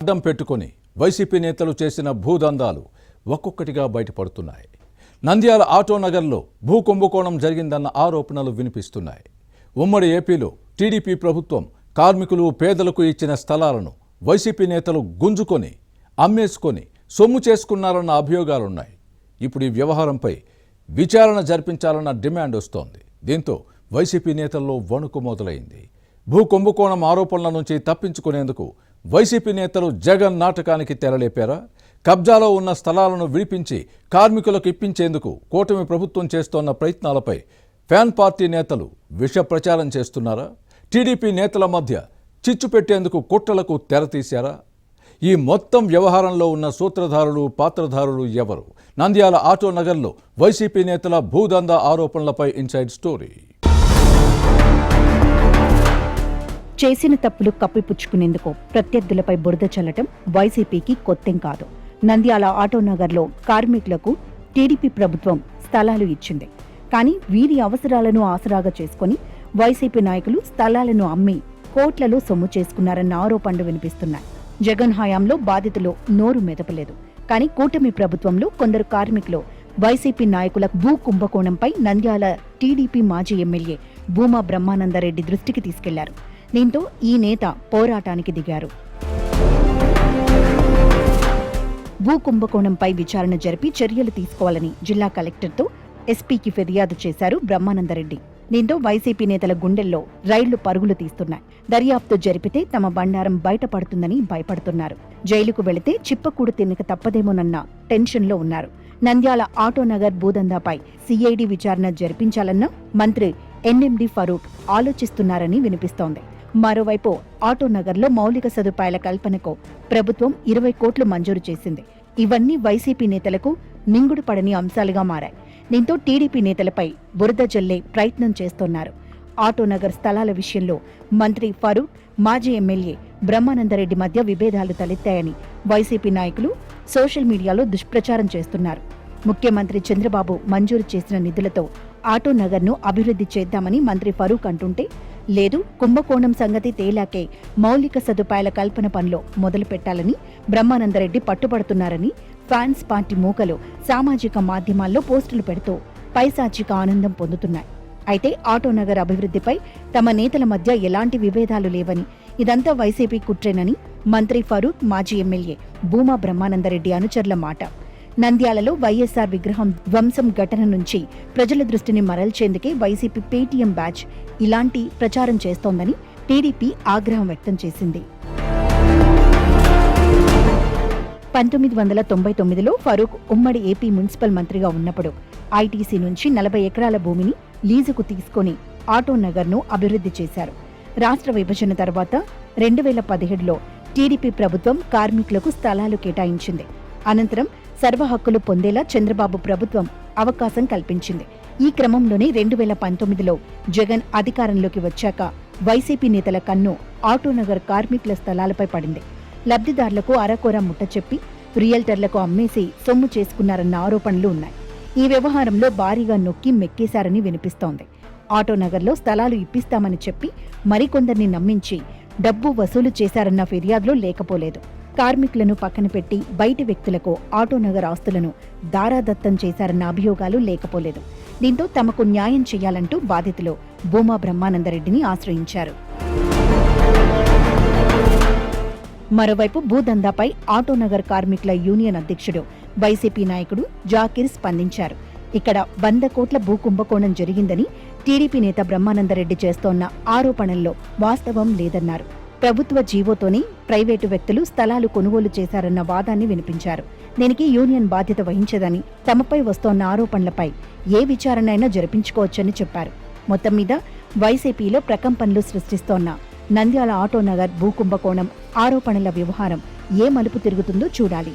అడ్డం పెట్టుకొని వైసీపీ నేతలు చేసిన భూదందాలు ఒక్కొక్కటిగా బయటపడుతున్నాయి. నంద్యాల ఆటోనగర్లో భూ కుంభకోణం జరిగిందన్న ఆరోపణలు వినిపిస్తున్నాయి. ఉమ్మడి ఏపీలో టీడీపీ ప్రభుత్వం కార్మికులు పేదలకు ఇచ్చిన స్థలాలను వైసీపీ నేతలు గుంజుకొని అమ్మేసుకొని సొమ్ము చేసుకున్నారన్న అభియోగాలున్నాయి. ఇప్పుడు ఈ వ్యవహారంపై విచారణ జరిపించాలన్న డిమాండ్ వస్తోంది. దీంతో వైసీపీ నేతల్లో వణుకు మొదలైంది. భూ కుంభకోణం ఆరోపణల నుంచి తప్పించుకునేందుకు వైసీపీ నేతలు జగన్ నాటకానికి తెరలేపారా? కబ్జాలో ఉన్న స్థలాలను విడిపించి కార్మికులకు ఇప్పించేందుకు కూటమి ప్రభుత్వం చేస్తోన్న ప్రయత్నాలపై ఫ్యాన్ పార్టీ నేతలు విష ప్రచారం చేస్తున్నారా? టీడీపీ నేతల మధ్య చిచ్చు పెట్టేందుకు కుట్రలకు తెరతీశారా? ఈ మొత్తం వ్యవహారంలో ఉన్న సూత్రధారులు, పాత్రధారులు ఎవరు? నంద్యాల ఆటోనగర్లో వైసీపీ నేతల భూదందా ఆరోపణలపై ఇన్సైడ్ స్టోరీ. చేసిన తప్పులు కప్పిపుచ్చుకునేందుకు ప్రత్యర్థులపై బురద చల్లటం వైసీపీకి కొత్తేం కాదు. నంద్యాల ఆటోనగర్లో కార్మికులకు టీడీపీ ప్రభుత్వం స్థలాలు ఇచ్చింది. కానీ వీరి అవసరాలను ఆసరాగా చేసుకుని వైసీపీ నాయకులు స్థలాలను అమ్మి కోట్లలో సొమ్ము చేసుకున్నారన్న ఆరోపణలు వినిపిస్తున్నాయి. జగన్ హయాంలో బాధితులు నోరు మెదపలేదు. కానీ కూటమి ప్రభుత్వంలో కొందరు కార్మికులు వైసీపీ నాయకుల భూ కుంభకోణంపై నంద్యాల టీడీపీ మాజీ ఎమ్మెల్యే భూమా బ్రహ్మానందరెడ్డి దృష్టికి తీసుకెళ్లారు. దీంతో ఈ నేత పోరాటానికి దిగారు. భూ కుంభకోణంపై విచారణ జరిపి చర్యలు తీసుకోవాలని జిల్లా కలెక్టర్తో ఎస్పీకి ఫిర్యాదు చేశారు బ్రహ్మానందరెడ్డి. దీంతో వైసీపీ నేతల గుండెల్లో రైళ్లు పరుగులు తీస్తున్నాయి. దర్యాప్తు జరిపితే తమ బండారం బయటపడుతుందని భయపడుతున్నారు. జైలుకు వెళితే చిప్పకూడు తినక తప్పదేమోనన్న టెన్షన్లో ఉన్నారు. నంద్యాల ఆటోనగర్ భూదందాపై సిఐడి విచారణ జరిపించాలన్న మంత్రి ఎన్ఎండి ఫరూక్ ఆలోచిస్తున్నారని వినిపిస్తోంది. మరోవైపు ఆటోనగర్లో మౌలిక సదుపాయాల కల్పనకు ప్రభుత్వం 20 కోట్లు మంజూరు చేసింది. ఇవన్నీ వైసీపీ నేతలకు మింగుడు పడని అంశాలుగా మారాయి. దీంతో టీడీపీ నేతలపై బురద జల్లే ప్రయత్నం చేస్తున్నారు. ఆటోనగర్ స్థలాల విషయంలో మంత్రి ఫరూక్, మాజీ ఎమ్మెల్యే బ్రహ్మానందరెడ్డి మధ్య విభేదాలు తలెత్తాయని వైసీపీ నాయకులు సోషల్ మీడియాలో దుష్ప్రచారం చేస్తున్నారు. ముఖ్యమంత్రి చంద్రబాబు మంజూరు చేసిన నిధులతో ఆటోనగర్ను అభివృద్ధి చేద్దామని మంత్రి ఫరూక్ అంటుంటే, లేదు కుంభకోణం సంగతి తేలాకే మౌలిక సదుపాయాల కల్పన పనిలో మొదలు పెట్టాలని బ్రహ్మానందరెడ్డి పట్టుబడుతున్నారని ఫ్యాన్స్ పార్టీ మూకలు సామాజిక మాధ్యమాల్లో పోస్టులు పెడుతూ పైశాచిక ఆనందం పొందుతున్నాయి. అయితే ఆటోనగర్ అభివృద్ధిపై తమ నేతల మధ్య ఎలాంటి విభేదాలు లేవని, ఇదంతా వైసీపీ కుట్రేనని మంత్రి ఫరూక్, మాజీ ఎమ్మెల్యే భూమా బ్రహ్మానందరెడ్డి అనుచరుల మాట. నంద్యాలలో వైఎస్ఆర్ విగ్రహం ధ్వంసం ఘటన నుంచి ప్రజల దృష్టిని మరల్చేందుకే వైసీపీ పేటీఎం బ్యాచ్ ఇలాంటి ప్రచారం చేస్తోందని టీడీపీ ఆగ్రహం వ్యక్తం చేసింది. 1999లో ఫరూక్ ఉమ్మడి ఏపీ మున్సిపల్ మంత్రిగా ఉన్నప్పుడు ఐటీసీ నుంచి 40 ఎకరాల భూమిని లీజుకు తీసుకుని ఆటోనగర్ను అభివృద్ధి చేశారు. రాష్ట్ర విభజన తర్వాత 2017లో టీడీపీ ప్రభుత్వం కార్మికులకు స్థలాలు కేటాయించింది. అనంతరం సర్వ హక్కులు పొందేలా చంద్రబాబు ప్రభుత్వం అవకాశం కల్పించింది. ఈ క్రమంలోనే 2019లో జగన్ అధికారంలోకి వచ్చాక వైసీపీ నేతల కన్ను ఆటోనగర్ కార్మికుల స్థలాలపై పడింది. లబ్ధిదారులకు అరకొర ముట్ట చెప్పి రియల్టర్లకు అమ్మేసి సొమ్ము చేసుకున్నారన్న ఆరోపణలు ఉన్నాయి. ఈ వ్యవహారంలో భారీగా నొక్కి మెక్కేశారని వినిపిస్తోంది. ఆటోనగర్లో స్థలాలు ఇప్పిస్తామని చెప్పి మరికొందరిని నమ్మించి డబ్బు వసూలు చేశారన్న ఫిర్యాదులు లేకపోలేదు. కార్మికులను పక్కన పెట్టి బయటి వ్యక్తులకు ఆటోనగర్ ఆస్తులను దారాదత్తం చేశారన్న అభియోగాలు లేకపోలేదు. దీంతో తమకు న్యాయం చేయాలంటూ బాధితులు భూమా బ్రహ్మానందరెడ్డిని ఆశ్రయించారు. మరోవైపు భూదందాపై ఆటోనగర్ కార్మికుల యూనియన్ అధ్యక్షుడు వైసీపీ నాయకుడు జాకీర్ స్పందించారు. ఇక్కడ 100 కోట్ల భూ కుంభకోణం జరిగిందని టీడీపీ నేత బ్రహ్మానందరెడ్డి చేస్తోన్న ఆరోపణల్లో వాస్తవం లేదన్నారు. ప్రభుత్వ జీవోతోనే ప్రైవేటు వ్యక్తులు స్థలాలు కొనుగోలు చేశారన్న వాదాన్ని వినిపించారు. దీనికి యూనియన్ బాధ్యత వహించదని, తమపై వస్తోన్న ఆరోపణలపై ఏ విచారణైనా జరిపించుకోవచ్చని చెప్పారు. మొత్తం మీద వైసీపీలో ప్రకంపనలు సృష్టిస్తోన్న నంద్యాల ఆటోనగర్ భూ కుంభకోణం ఆరోపణల వ్యవహారం ఏ మలుపు తిరుగుతుందో చూడాలి.